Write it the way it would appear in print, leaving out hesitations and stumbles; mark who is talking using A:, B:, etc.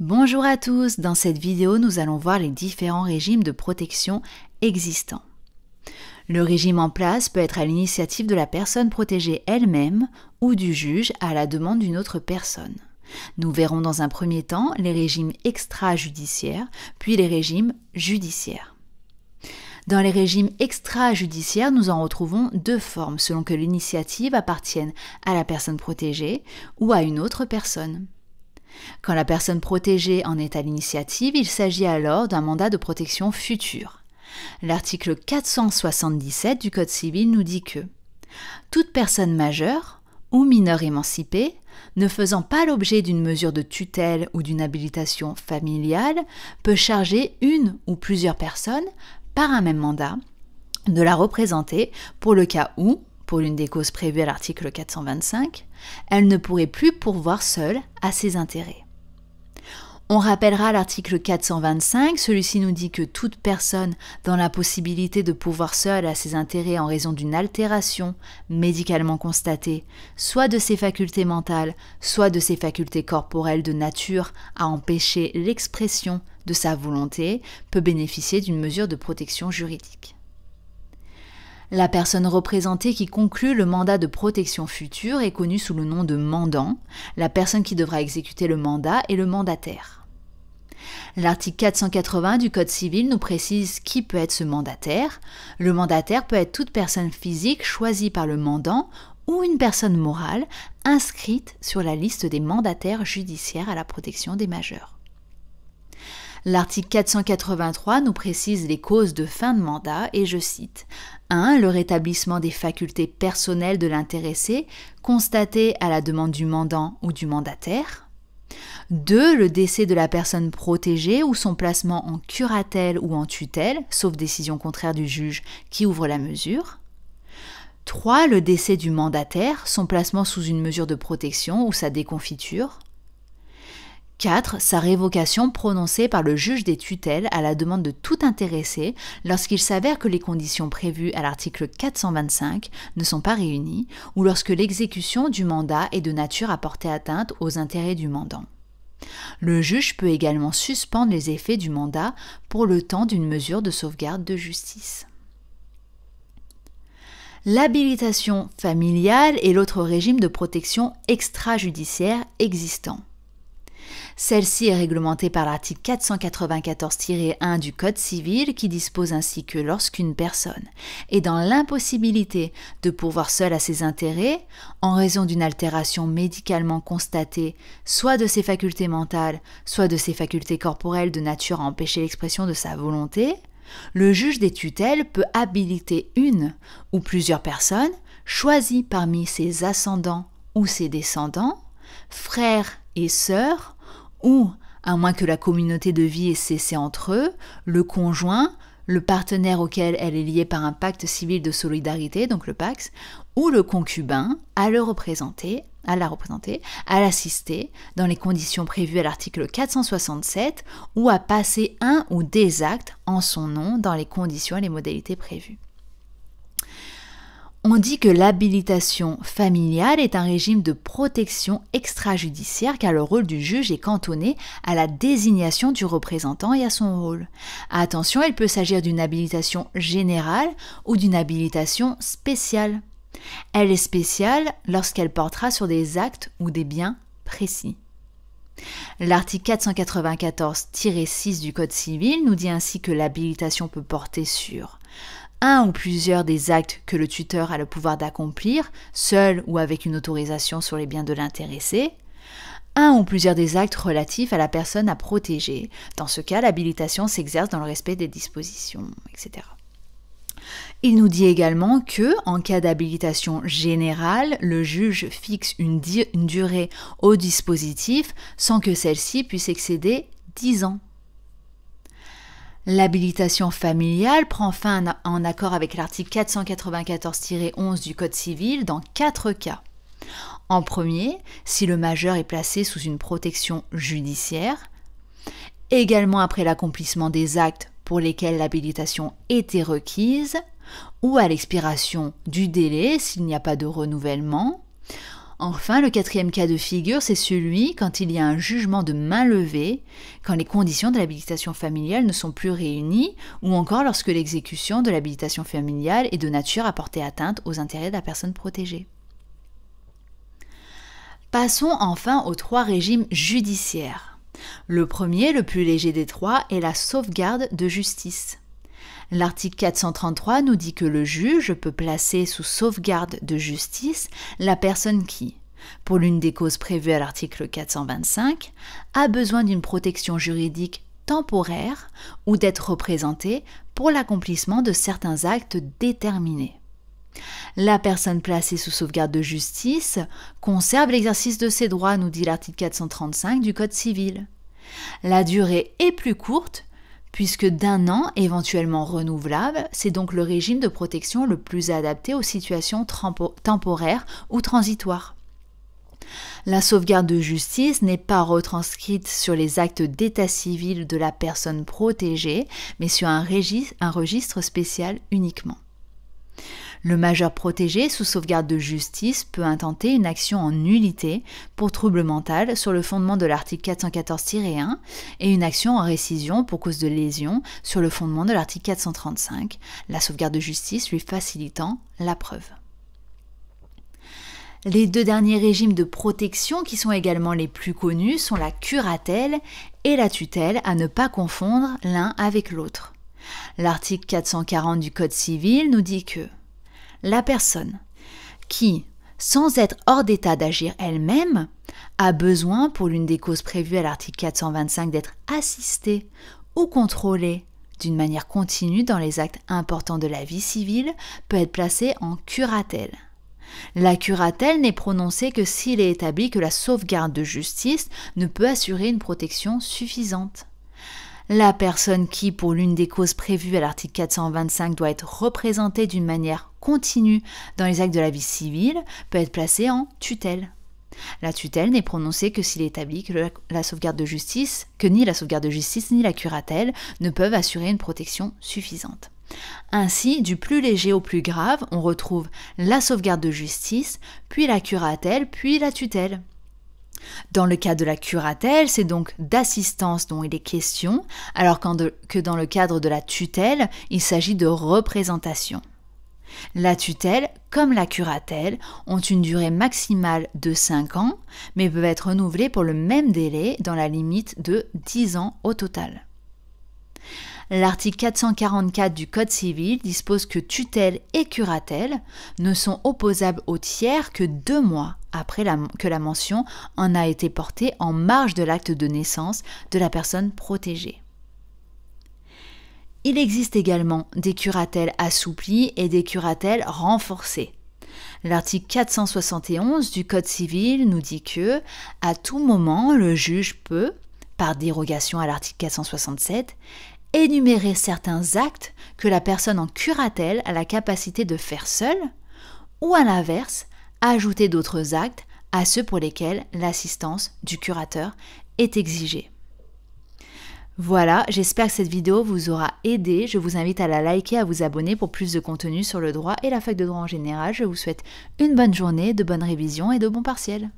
A: Bonjour à tous, dans cette vidéo nous allons voir les différents régimes de protection existants. Le régime en place peut être à l'initiative de la personne protégée elle-même ou du juge à la demande d'une autre personne. Nous verrons dans un premier temps les régimes extrajudiciaires, puis les régimes judiciaires. Dans les régimes extrajudiciaires, nous en retrouvons deux formes selon que l'initiative appartienne à la personne protégée ou à une autre personne. Quand la personne protégée en est à l'initiative, il s'agit alors d'un mandat de protection future. L'article 477 du Code civil nous dit que toute personne majeure ou mineure émancipée, ne faisant pas l'objet d'une mesure de tutelle ou d'une habilitation familiale, peut charger une ou plusieurs personnes, par un même mandat, de la représenter pour le cas où, pour l'une des causes prévues à l'article 425, elle ne pourrait plus pourvoir seule à ses intérêts. On rappellera l'article 425, celui-ci nous dit que toute personne dans la possibilité de pourvoir seule à ses intérêts en raison d'une altération médicalement constatée, soit de ses facultés mentales, soit de ses facultés corporelles de nature à empêcher l'expression de sa volonté, peut bénéficier d'une mesure de protection juridique. La personne représentée qui conclut le mandat de protection future est connue sous le nom de mandant. La personne qui devra exécuter le mandat est le mandataire. L'article 480 du Code civil nous précise qui peut être ce mandataire. Le mandataire peut être toute personne physique choisie par le mandant ou une personne morale inscrite sur la liste des mandataires judiciaires à la protection des majeurs. L'article 483 nous précise les causes de fin de mandat et je cite 1. Le rétablissement des facultés personnelles de l'intéressé constatées à la demande du mandant ou du mandataire. 2. Le décès de la personne protégée ou son placement en curatelle ou en tutelle, sauf décision contraire du juge qui ouvre la mesure. 3. Le décès du mandataire, son placement sous une mesure de protection ou sa déconfiture. 4. Sa révocation prononcée par le juge des tutelles à la demande de tout intéressé lorsqu'il s'avère que les conditions prévues à l'article 425 ne sont pas réunies ou lorsque l'exécution du mandat est de nature à porter atteinte aux intérêts du mandant. Le juge peut également suspendre les effets du mandat pour le temps d'une mesure de sauvegarde de justice. L'habilitation familiale est l'autre régime de protection extrajudiciaire existant. Celle-ci est réglementée par l'article 494-1 du Code civil qui dispose ainsi que lorsqu'une personne est dans l'impossibilité de pourvoir seule à ses intérêts en raison d'une altération médicalement constatée soit de ses facultés mentales, soit de ses facultés corporelles de nature à empêcher l'expression de sa volonté, le juge des tutelles peut habiliter une ou plusieurs personnes choisies parmi ses ascendants ou ses descendants, frères et sœurs, ou, à moins que la communauté de vie ait cessé entre eux, le conjoint, le partenaire auquel elle est liée par un pacte civil de solidarité, donc le PACS, ou le concubin, à la représenter, à l'assister, dans les conditions prévues à l'article 467, ou à passer un ou des actes en son nom dans les conditions et les modalités prévues. On dit que l'habilitation familiale est un régime de protection extrajudiciaire car le rôle du juge est cantonné à la désignation du représentant et à son rôle. Attention, il peut s'agir d'une habilitation générale ou d'une habilitation spéciale. Elle est spéciale lorsqu'elle portera sur des actes ou des biens précis. L'article 494-6 du Code civil nous dit ainsi que l'habilitation peut porter sur un ou plusieurs des actes que le tuteur a le pouvoir d'accomplir, seul ou avec une autorisation sur les biens de l'intéressé, un ou plusieurs des actes relatifs à la personne à protéger. Dans ce cas, l'habilitation s'exerce dans le respect des dispositions, etc. Il nous dit également que, en cas d'habilitation générale, le juge fixe une durée au dispositif sans que celle-ci puisse excéder 10 ans. L'habilitation familiale prend fin en accord avec l'article 494-11 du Code civil dans 4 cas. En premier, si le majeur est placé sous une protection judiciaire, également après l'accomplissement des actes pour lesquels l'habilitation était requise, ou à l'expiration du délai s'il n'y a pas de renouvellement, Enfin, le quatrième cas de figure, c'est celui quand il y a un jugement de main levée, quand les conditions de l'habilitation familiale ne sont plus réunies, ou encore lorsque l'exécution de l'habilitation familiale est de nature à porter atteinte aux intérêts de la personne protégée. Passons enfin aux 3 régimes judiciaires. Le premier, le plus léger des 3, est la sauvegarde de justice. L'article 433 nous dit que le juge peut placer sous sauvegarde de justice la personne qui, pour l'une des causes prévues à l'article 425, a besoin d'une protection juridique temporaire ou d'être représentée pour l'accomplissement de certains actes déterminés. La personne placée sous sauvegarde de justice conserve l'exercice de ses droits, nous dit l'article 435 du Code civil. La durée est plus courte, puisque d'1 an, éventuellement renouvelable, c'est donc le régime de protection le plus adapté aux situations temporaires ou transitoires. La sauvegarde de justice n'est pas retranscrite sur les actes d'état civil de la personne protégée, mais sur un registre spécial uniquement. Le majeur protégé sous sauvegarde de justice peut intenter une action en nullité pour trouble mental sur le fondement de l'article 414-1 et une action en récision pour cause de lésion sur le fondement de l'article 435, la sauvegarde de justice lui facilitant la preuve. Les 2 derniers régimes de protection qui sont également les plus connus sont la curatelle et la tutelle, à ne pas confondre l'un avec l'autre. L'article 440 du Code civil nous dit que la personne qui, sans être hors d'état d'agir elle-même, a besoin, pour l'une des causes prévues à l'article 425, d'être assistée ou contrôlée d'une manière continue dans les actes importants de la vie civile, peut être placée en curatelle. La curatelle n'est prononcée que s'il est établi que la sauvegarde de justice ne peut assurer une protection suffisante. La personne qui, pour l'une des causes prévues à l'article 425, doit être représentée d'une manière continue dans les actes de la vie civile, peut être placée en tutelle. La tutelle n'est prononcée que s'il est établi que ni la sauvegarde de justice ni la curatelle ne peuvent assurer une protection suffisante. Ainsi, du plus léger au plus grave, on retrouve la sauvegarde de justice, puis la curatelle, puis la tutelle. Dans le cas de la curatelle, c'est donc d'assistance dont il est question, alors que dans le cadre de la tutelle, il s'agit de représentation. La tutelle, comme la curatelle, ont une durée maximale de 5 ans, mais peuvent être renouvelées pour le même délai dans la limite de 10 ans au total. L'article 444 du Code civil dispose que tutelle et curatelle ne sont opposables au tiers que 2 mois après que la mention en a été portée en marge de l'acte de naissance de la personne protégée. Il existe également des curatelles assouplies et des curatelles renforcées. L'article 471 du Code civil nous dit que, à tout moment, le juge peut, par dérogation à l'article 467, énumérer certains actes que la personne en curatelle a la capacité de faire seule, ou à l'inverse, ajouter d'autres actes à ceux pour lesquels l'assistance du curateur est exigée. Voilà, j'espère que cette vidéo vous aura aidé. Je vous invite à la liker, à vous abonner pour plus de contenu sur le droit et la fac de droit en général. Je vous souhaite une bonne journée, de bonnes révisions et de bons partiels.